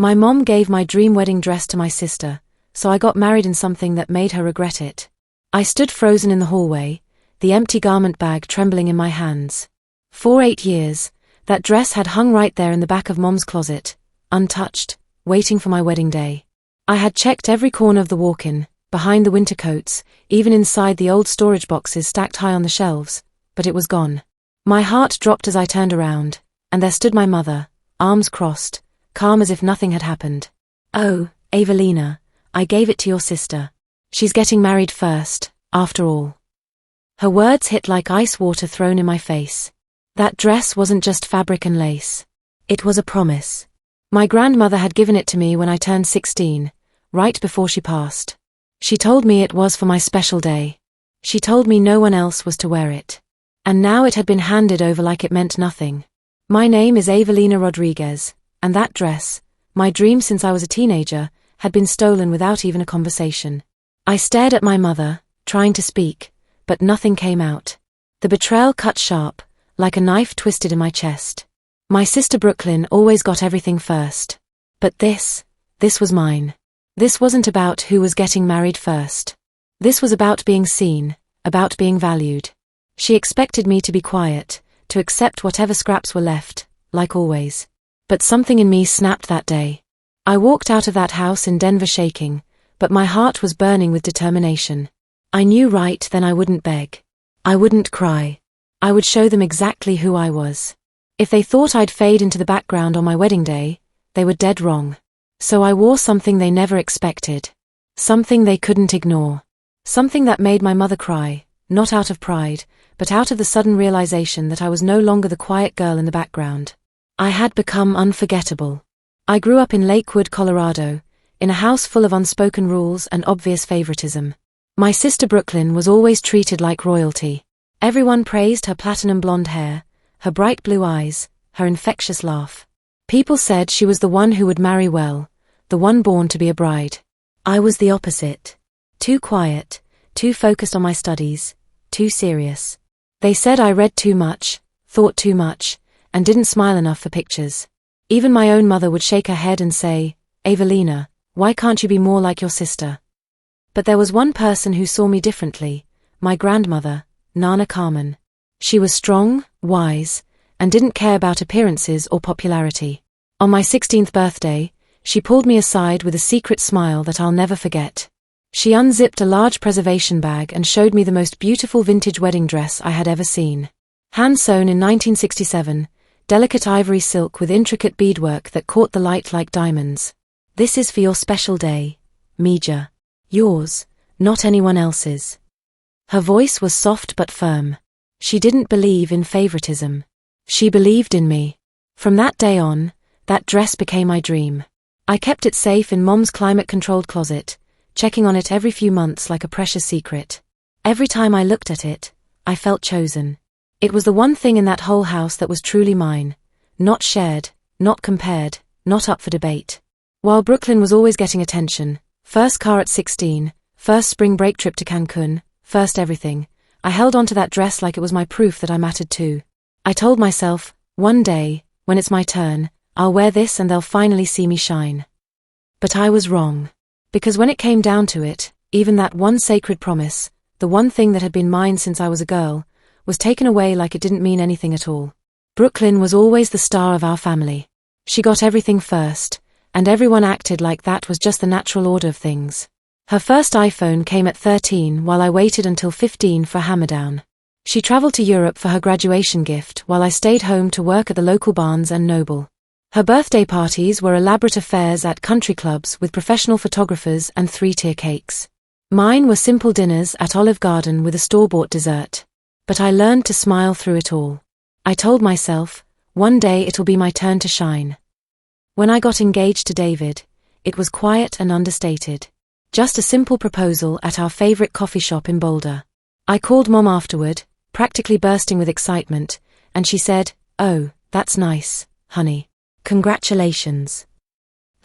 My mom gave my dream wedding dress to my sister, so I got married in something that made her regret it. I stood frozen in the hallway, the empty garment bag trembling in my hands. For 8 years, that dress had hung right there in the back of Mom's closet, untouched, waiting for my wedding day. I had checked every corner of the walk-in, behind the winter coats, even inside the old storage boxes stacked high on the shelves, but it was gone. My heart dropped as I turned around, and there stood my mother, arms crossed, calm as if nothing had happened. "Oh, Evelina, I gave it to your sister. She's getting married first, after all." Her words hit like ice water thrown in my face. That dress wasn't just fabric and lace. It was a promise. My grandmother had given it to me when I turned 16, right before she passed. She told me it was for my special day. She told me no one else was to wear it. And now it had been handed over like it meant nothing. My name is Evelina Rodriguez, and that dress, my dream since I was a teenager, had been stolen without even a conversation. I stared at my mother, trying to speak, but nothing came out. The betrayal cut sharp, like a knife twisted in my chest. My sister Brooklyn always got everything first. But this was mine. This wasn't about who was getting married first. This was about being seen, about being valued. She expected me to be quiet, to accept whatever scraps were left, like always. But something in me snapped that day. I walked out of that house in Denver shaking, but my heart was burning with determination. I knew right then I wouldn't beg. I wouldn't cry. I would show them exactly who I was. If they thought I'd fade into the background on my wedding day, they were dead wrong. So I wore something they never expected. Something they couldn't ignore. Something that made my mother cry, not out of pride, but out of the sudden realization that I was no longer the quiet girl in the background. I had become unforgettable. I grew up in Lakewood, Colorado, in a house full of unspoken rules and obvious favoritism. My sister Brooklyn was always treated like royalty. Everyone praised her platinum blonde hair, her bright blue eyes, her infectious laugh. People said she was the one who would marry well, the one born to be a bride. I was the opposite. Too quiet, too focused on my studies, too serious. They said I read too much, thought too much, and didn't smile enough for pictures. Even my own mother would shake her head and say, "Evelina, why can't you be more like your sister?" But there was one person who saw me differently, my grandmother, Nana Carmen. She was strong, wise, and didn't care about appearances or popularity. On my 16th birthday, she pulled me aside with a secret smile that I'll never forget. She unzipped a large preservation bag and showed me the most beautiful vintage wedding dress I had ever seen. Hand-sewn in 1967, delicate ivory silk with intricate beadwork that caught the light like diamonds. "This is for your special day, Mija. Yours, not anyone else's." Her voice was soft but firm. She didn't believe in favoritism. She believed in me. From that day on, that dress became my dream. I kept it safe in Mom's climate-controlled closet, checking on it every few months like a precious secret. Every time I looked at it, I felt chosen. It was the one thing in that whole house that was truly mine, not shared, not compared, not up for debate. While Brooklyn was always getting attention, first car at 16, first spring break trip to Cancun, first everything, I held on to that dress like it was my proof that I mattered too. I told myself, one day, when it's my turn, I'll wear this and they'll finally see me shine. But I was wrong. Because when it came down to it, even that one sacred promise, the one thing that had been mine since I was a girl, was taken away like it didn't mean anything at all. Brooklyn was always the star of our family. She got everything first, and everyone acted like that was just the natural order of things. Her first iPhone came at 13 while I waited until 15 for a hammer-down. She traveled to Europe for her graduation gift while I stayed home to work at the local Barnes and Noble. Her birthday parties were elaborate affairs at country clubs with professional photographers and 3-tier cakes. Mine were simple dinners at Olive Garden with a store-bought dessert. But I learned to smile through it all. I told myself, one day it'll be my turn to shine. When I got engaged to David, it was quiet and understated. Just a simple proposal at our favorite coffee shop in Boulder. I called Mom afterward, practically bursting with excitement, and she said, "Oh, that's nice, honey. Congratulations."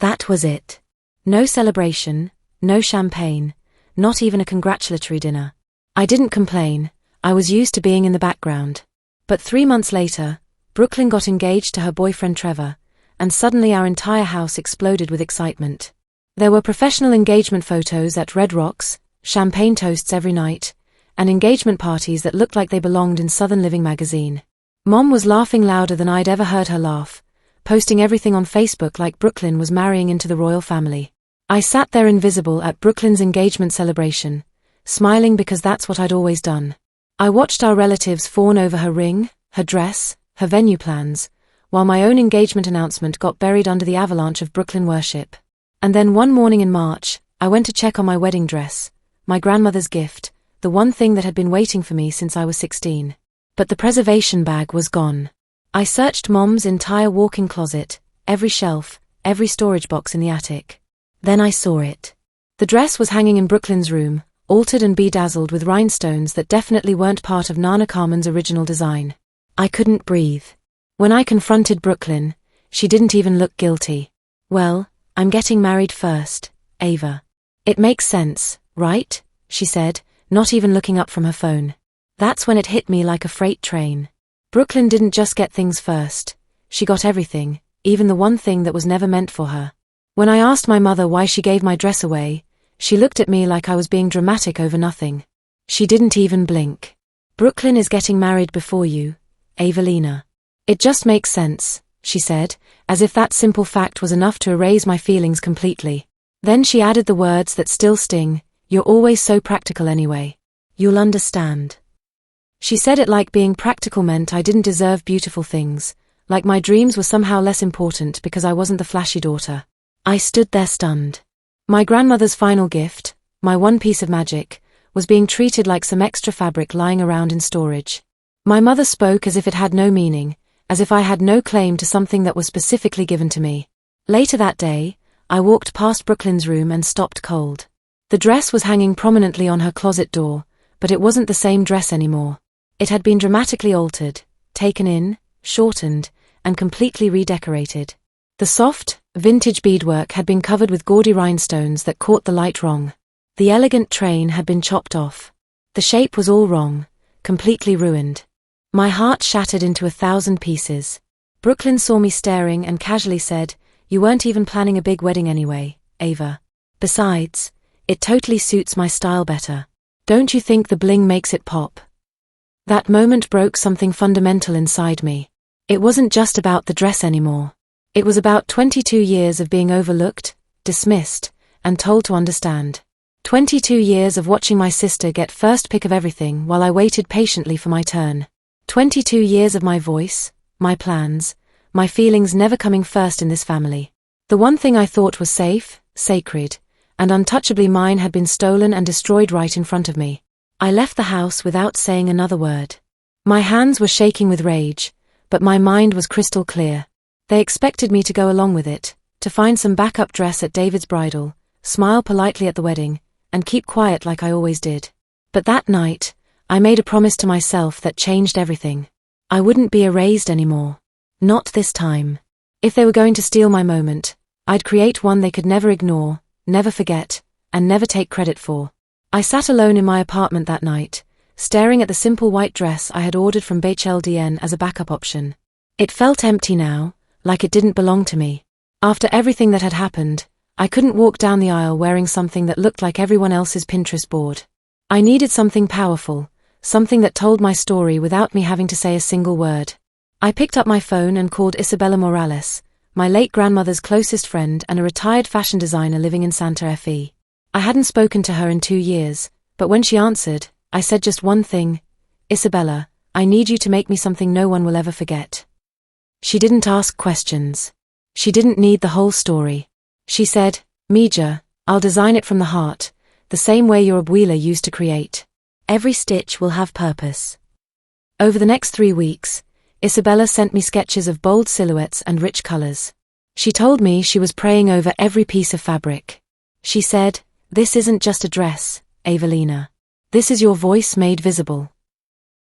That was it. No celebration, no champagne, not even a congratulatory dinner. I didn't complain, I was used to being in the background. But 3 months later, Brooklyn got engaged to her boyfriend Trevor, and suddenly our entire house exploded with excitement. There were professional engagement photos at Red Rocks, champagne toasts every night, and engagement parties that looked like they belonged in Southern Living magazine. Mom was laughing louder than I'd ever heard her laugh, posting everything on Facebook like Brooklyn was marrying into the royal family. I sat there invisible at Brooklyn's engagement celebration, smiling because that's what I'd always done. I watched our relatives fawn over her ring, her dress, her venue plans, while my own engagement announcement got buried under the avalanche of Brooklyn worship. And then one morning in March, I went to check on my wedding dress, my grandmother's gift, the one thing that had been waiting for me since I was 16. But the preservation bag was gone. I searched Mom's entire walk-in closet, every shelf, every storage box in the attic. Then I saw it. The dress was hanging in Brooklyn's room, altered and bedazzled with rhinestones that definitely weren't part of Nana Carmen's original design. I couldn't breathe. When I confronted Brooklyn, she didn't even look guilty. "Well, I'm getting married first, Ava. It makes sense, right?" she said, not even looking up from her phone. That's when it hit me like a freight train. Brooklyn didn't just get things first. She got everything, even the one thing that was never meant for her. When I asked my mother why she gave my dress away, she looked at me like I was being dramatic over nothing. She didn't even blink. "Brooklyn is getting married before you, Evelina. It just makes sense," she said, as if that simple fact was enough to erase my feelings completely. Then she added the words that still sting, "You're always so practical anyway. You'll understand." She said it like being practical meant I didn't deserve beautiful things, like my dreams were somehow less important because I wasn't the flashy daughter. I stood there stunned. My grandmother's final gift, my one piece of magic, was being treated like some extra fabric lying around in storage. My mother spoke as if it had no meaning, as if I had no claim to something that was specifically given to me. Later that day, I walked past Brooklyn's room and stopped cold. The dress was hanging prominently on her closet door, but it wasn't the same dress anymore. It had been dramatically altered, taken in, shortened, and completely redecorated. The soft, vintage beadwork had been covered with gaudy rhinestones that caught the light wrong. The elegant train had been chopped off. The shape was all wrong, completely ruined. My heart shattered into 1,000 pieces. Brooklyn saw me staring and casually said, "You weren't even planning a big wedding anyway, Ava. Besides, it totally suits my style better. Don't you think the bling makes it pop?" That moment broke something fundamental inside me. It wasn't just about the dress anymore. It was about 22 years of being overlooked, dismissed, and told to understand. 22 years of watching my sister get first pick of everything while I waited patiently for my turn. 22 years of my voice, my plans, my feelings never coming first in this family. The one thing I thought was safe, sacred, and untouchably mine had been stolen and destroyed right in front of me. I left the house without saying another word. My hands were shaking with rage, but my mind was crystal clear. They expected me to go along with it, to find some backup dress at David's bridal, smile politely at the wedding, and keep quiet like I always did. But that night, I made a promise to myself that changed everything. I wouldn't be erased anymore. Not this time. If they were going to steal my moment, I'd create one they could never ignore, never forget, and never take credit for. I sat alone in my apartment that night, staring at the simple white dress I had ordered from BHLDN as a backup option. It felt empty now, like it didn't belong to me. After everything that had happened, I couldn't walk down the aisle wearing something that looked like everyone else's Pinterest board. I needed something powerful, something that told my story without me having to say a single word. I picked up my phone and called Isabella Morales, my late grandmother's closest friend and a retired fashion designer living in Santa Fe. I hadn't spoken to her in 2 years, but when she answered, I said just one thing, "Isabella, I need you to make me something no one will ever forget." She didn't ask questions. She didn't need the whole story. She said, "Mija, I'll design it from the heart, the same way your abuela used to create. Every stitch will have purpose." Over the next 3 weeks, Isabella sent me sketches of bold silhouettes and rich colors. She told me she was praying over every piece of fabric. She said, "This isn't just a dress, Evelina. This is your voice made visible."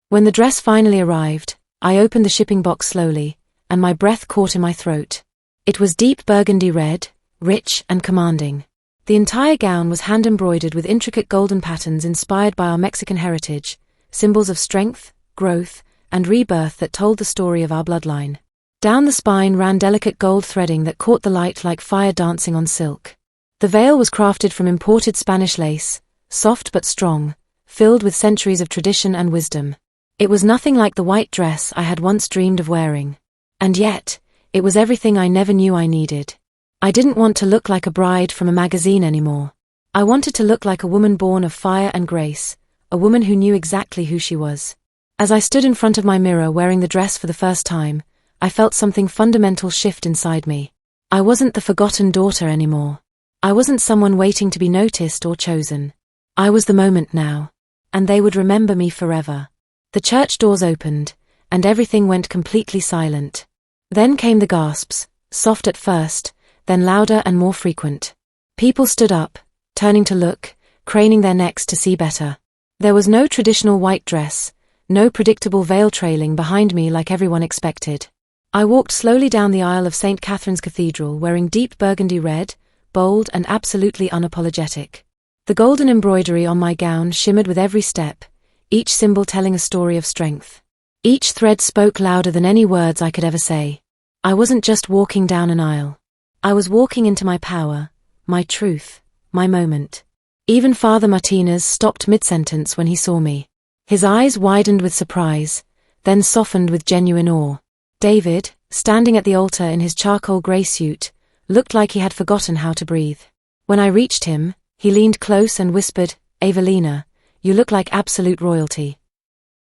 When the dress finally arrived, I opened the shipping box slowly, and my breath caught in my throat. It was deep burgundy red, rich and commanding. The entire gown was hand-embroidered with intricate golden patterns inspired by our Mexican heritage, symbols of strength, growth, and rebirth that told the story of our bloodline. Down the spine ran delicate gold threading that caught the light like fire dancing on silk. The veil was crafted from imported Spanish lace, soft but strong, filled with centuries of tradition and wisdom. It was nothing like the white dress I had once dreamed of wearing. And yet, it was everything I never knew I needed. I didn't want to look like a bride from a magazine anymore. I wanted to look like a woman born of fire and grace, a woman who knew exactly who she was. As I stood in front of my mirror wearing the dress for the first time, I felt something fundamental shift inside me. I wasn't the forgotten daughter anymore. I wasn't someone waiting to be noticed or chosen. I was the moment now. And they would remember me forever. The church doors opened, and everything went completely silent. Then came the gasps, soft at first, then louder and more frequent. People stood up, turning to look, craning their necks to see better. There was no traditional white dress, no predictable veil trailing behind me like everyone expected. I walked slowly down the aisle of St. Catherine's Cathedral wearing deep burgundy red, bold and absolutely unapologetic. The golden embroidery on my gown shimmered with every step, each symbol telling a story of strength. Each thread spoke louder than any words I could ever say. I wasn't just walking down an aisle. I was walking into my power, my truth, my moment. Even Father Martinez stopped mid-sentence when he saw me. His eyes widened with surprise, then softened with genuine awe. David, standing at the altar in his charcoal grey suit, looked like he had forgotten how to breathe. When I reached him, he leaned close and whispered, "Evelina, you look like absolute royalty."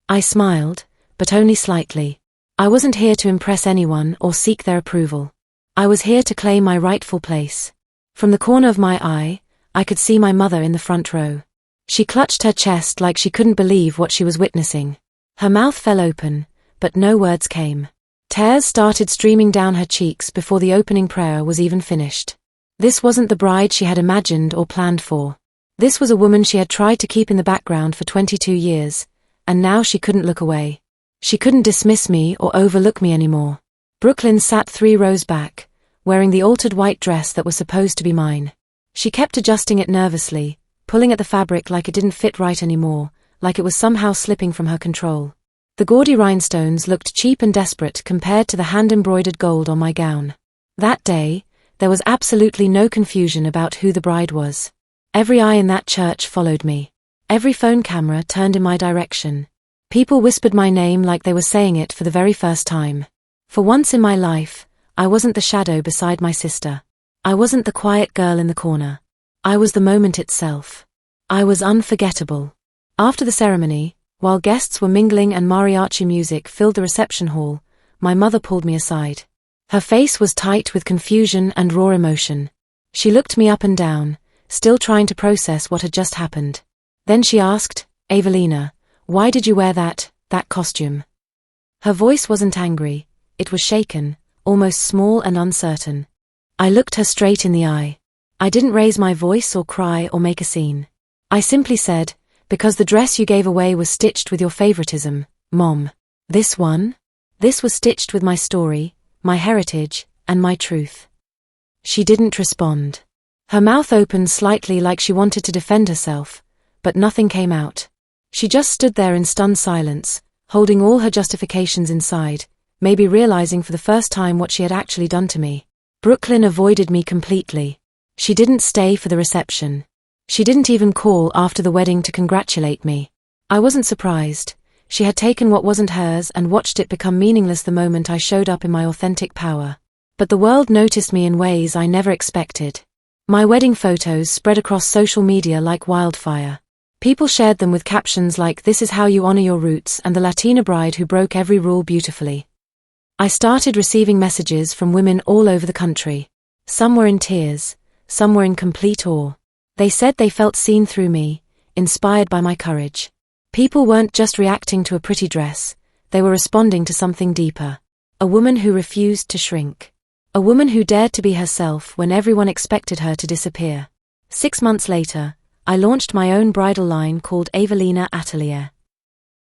I smiled, but only slightly. I wasn't here to impress anyone or seek their approval. I was here to claim my rightful place. From the corner of my eye, I could see my mother in the front row. She clutched her chest like she couldn't believe what she was witnessing. Her mouth fell open, but no words came. Tears started streaming down her cheeks before the opening prayer was even finished. This wasn't the bride she had imagined or planned for. This was a woman she had tried to keep in the background for 22 years, and now she couldn't look away. She couldn't dismiss me or overlook me anymore. Brooklyn sat 3 rows back, wearing the altered white dress that was supposed to be mine. She kept adjusting it nervously, pulling at the fabric like it didn't fit right anymore, like it was somehow slipping from her control. The gaudy rhinestones looked cheap and desperate compared to the hand-embroidered gold on my gown. That day, there was absolutely no confusion about who the bride was. Every eye in that church followed me. Every phone camera turned in my direction. People whispered my name like they were saying it for the very first time. For once in my life, I wasn't the shadow beside my sister. I wasn't the quiet girl in the corner. I was the moment itself. I was unforgettable. After the ceremony, while guests were mingling and mariachi music filled the reception hall, my mother pulled me aside. Her face was tight with confusion and raw emotion. She looked me up and down, still trying to process what had just happened. Then she asked, "Evelina, why did you wear that costume?" Her voice wasn't angry, it was shaken, almost small and uncertain. I looked her straight in the eye. I didn't raise my voice or cry or make a scene. I simply said, "Because the dress you gave away was stitched with your favoritism, Mom." This one? This was stitched with my story, my heritage, and my truth. She didn't respond. Her mouth opened slightly like she wanted to defend herself, but nothing came out. She just stood there in stunned silence, holding all her justifications inside, maybe realizing for the first time what she had actually done to me. Brooklyn avoided me completely. She didn't stay for the reception. She didn't even call after the wedding to congratulate me. I wasn't surprised. She had taken what wasn't hers and watched it become meaningless the moment I showed up in my authentic power. But the world noticed me in ways I never expected. My wedding photos spread across social media like wildfire. People shared them with captions like, "This is how you honor your roots," and "The Latina bride who broke every rule beautifully." I started receiving messages from women all over the country. Some were in tears, some were in complete awe. They said they felt seen through me, inspired by my courage. People weren't just reacting to a pretty dress, they were responding to something deeper. A woman who refused to shrink. A woman who dared to be herself when everyone expected her to disappear. 6 months later, I launched my own bridal line called Evelina Atelier.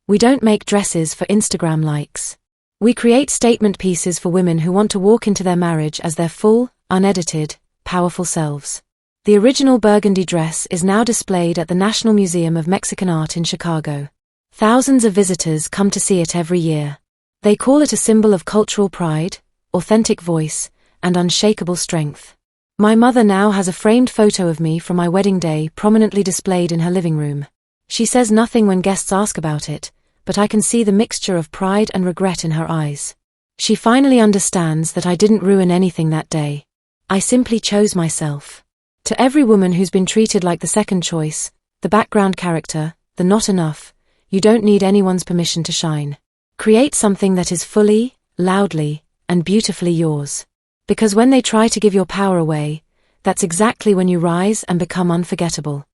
We don't make dresses for Instagram likes. We create statement pieces for women who want to walk into their marriage as their full, unedited, powerful selves. The original burgundy dress is now displayed at the National Museum of Mexican Art in Chicago. Thousands of visitors come to see it every year. They call it a symbol of cultural pride, authentic voice, and unshakable strength. My mother now has a framed photo of me from my wedding day prominently displayed in her living room. She says nothing when guests ask about it, but I can see the mixture of pride and regret in her eyes. She finally understands that I didn't ruin anything that day. I simply chose myself. To every woman who's been treated like the second choice, the background character, the not enough, you don't need anyone's permission to shine. Create something that is fully, loudly, and beautifully yours. Because when they try to give your power away, that's exactly when you rise and become unforgettable.